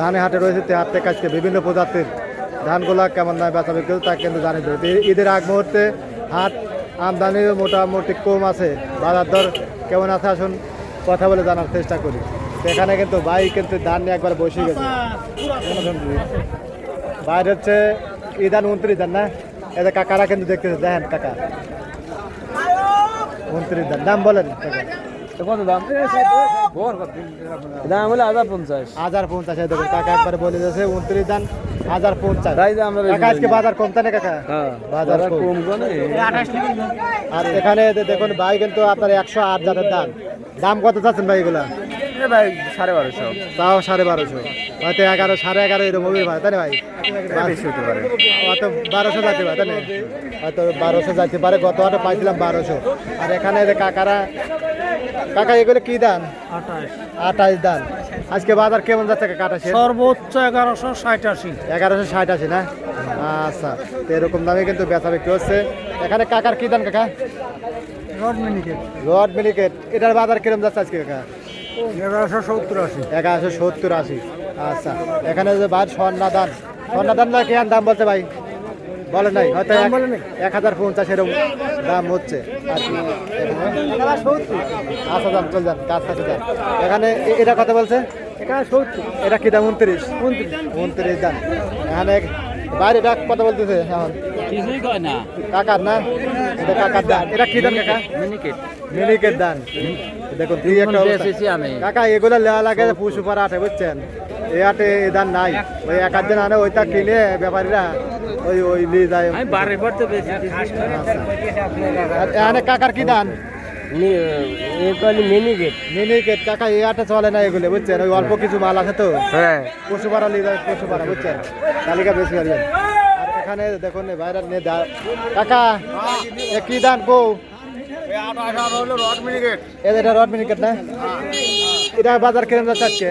ধানে হাটে রয়েছে 73 থেকে আজকে বিভিন্ন প্রজাতির ধানগুলা কেমন নয় বেচা বিক্রি তা কিন্তু জানিয়ে দেবে। ঈদের আগ মুহূর্তে হাট আমদানি মোটামুটি কম আছে, বাজার দর কেমন আছে আসুন কথা বলে জানার চেষ্টা করি। সেখানে কিন্তু ভাই কিন্তু ধান নিয়ে একবার বসে গেছে। বাইরে হচ্ছে ঈদান 29 ধান না, এদের কাকারা কিন্তু দেখতেছে, দেখেন কাকা 29 ধান দাম বলেন কাকা। কত দাম? দাম হলো 1050। 1050 দেখুন কাকা একবার বলে দিয়েছে 29 ধান 1050। কাকা আজকে বাজার কমতে না কাকা? বাজার কম। আর এখানে দেখুন ভাই কিন্তু আপনার 108 জাতের ধান, দাম কত চাচ্ছেন ভাই এগুলা? ভাই 1250। তাও 1250, হয়তো 11 11.5 এরকম হবে ভাই, তাই না ভাই? বেশি হতে পারে, হয়তো 1200 যাইতে পারে, তাই না? হয়তো 1200 যাইতে পারে, গত হাটে পাইছিলাম 1200। আর এখানে যে কাকারা, কাকা এগুলো কি দান? 28 দান। আজকে বাজার কেমন যাচ্ছে কাকা? 28 সর্বোচ্চ 1160-80। 1160 না? আচ্ছা, তো এরকম দামে কিন্তু বেচা বিক্রি হচ্ছে। এখানে কাকার কি দান কাকা? রড মিনিকেট। রড মিনিকেট, এটার বাজার কিরকম যাচ্ছে আজকে কাকা? 1170-80। 1170-80। আচ্ছা, এখানে যে ভাই স্বর্ণা দান, স্বর্ণা দান কি দাম বলছে ভাই? বলে নাই, হয়তো 1050 এরকম দাম হচ্ছে আর কি। আচ্ছা দাম চল যান, কাজ কাছে যান। এখানে এটা কথা বলছে, এটা কি দাম? 29 দাম। এখানে বাইরে এটা কথা বলতেছে এখন কাকার না, এটা কাকার দান। এটা কি দান কাকা? মিনিকেট দান। দেখুন দুই একটা কাকা, এগুলো লেওয়া লাগে পশু পাড়া আটে, বুঝছেন? এই হাটে এই দান নাই, ওই 1 দিন আনে ওইটা কিনে ব্যাপারীরা ওই নিয়ে যায়। এখানে কাকার কি দান? মিনিকেট কাকা, এই হাটে চলে না এগুলো, বুঝছেন? ওই অল্প কিছু মাল আছে তো, পশু পাড়া নিয়ে যায়, পশু পাড়া, বুঝছেন? তালিকা বেশি পারবেন। আর এখানে দেখুন বাইরে নিয়ে কাকা কি দান কো? এটা রড মিনিকেট না? এটা বাজার কিরম যাচ্ছে আজকে?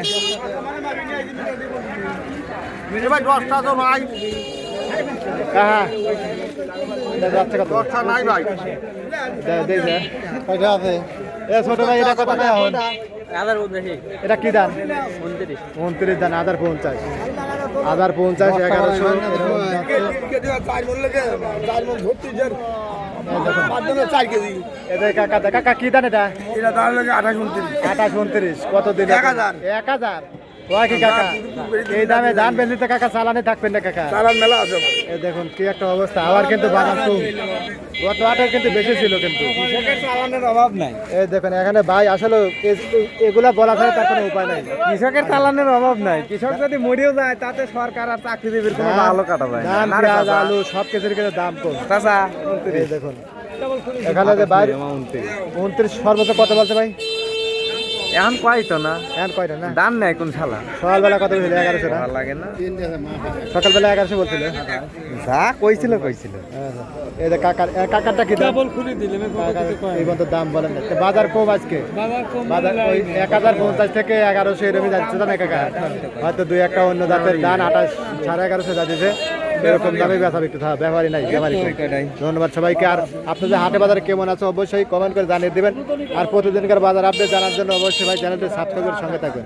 কাহা যাচ্ছে কত? কয়টা আছে? এ ছোট ভাই এটা কত নেই এখন? এটা কি দান? 29 দান। 1050। 1050 1100। কাকা কি দান এটা? 28-29। কত দিন? 1000। কি কাকা এই দামে ধান বেচতে কাকা চালানে থাকবেন না কাকা? চালান মেলা আছে। দেখুন কি একটা অবস্থা, আবার কিন্তু বাজার কম, গত হাটে কিন্তু বেশি ছিল, কিন্তু চালানের অভাব নাই। এই দেখুন এখানে ভাই আসলে এগুলা বলা যায় তার কোনো উপায় নাই। কৃষকের চালানের অভাব নাই, কৃষক যদি মরেও যায় তাতে সরকার আর চাকরিজীবীর কোনো ভালো কাটা যায় না। ধান, পেঁয়াজ, আলু সব কিছুর কিন্তু দাম কম। এই দেখুন এখানে যে ভাই 29 সর্বোচ্চ কত বলছে ভাই? এখন কয় তো না, এখন কয়টা না দাম নেই কোন শালা। সকালবেলা কত বলছিল? 1100 না? লাগে না, সকালবেলা 1100 বলছিল। যা কইছিল। এই যে কাকারটা কি দাম? খুলে দিলাম এই পর্যন্ত দাম বলেন না, বাজার কম আজকে। বাজার ওই 1050 থেকে 1100 এরকম যাচ্ছে না কাকা? হয়তো দুই একটা অন্য জাতের ধান 28 1150 যাচ্ছে, এরকম দামে বেচা বিক্রি হয়, ব্যাপারই নাই, ব্যাপারই কম। ধন্যবাদ সবাইকে। আর আপনাদের হাটে বাজারে কেমন আছে অবশ্যই কমেন্ট করে জানিয়ে দেবেন। আর প্রতিদিনকার বাজার আপডেট জানার জন্য অবশ্যই ভাই চ্যানেলটি সাবস্ক্রাইবের সঙ্গে থাকবেন।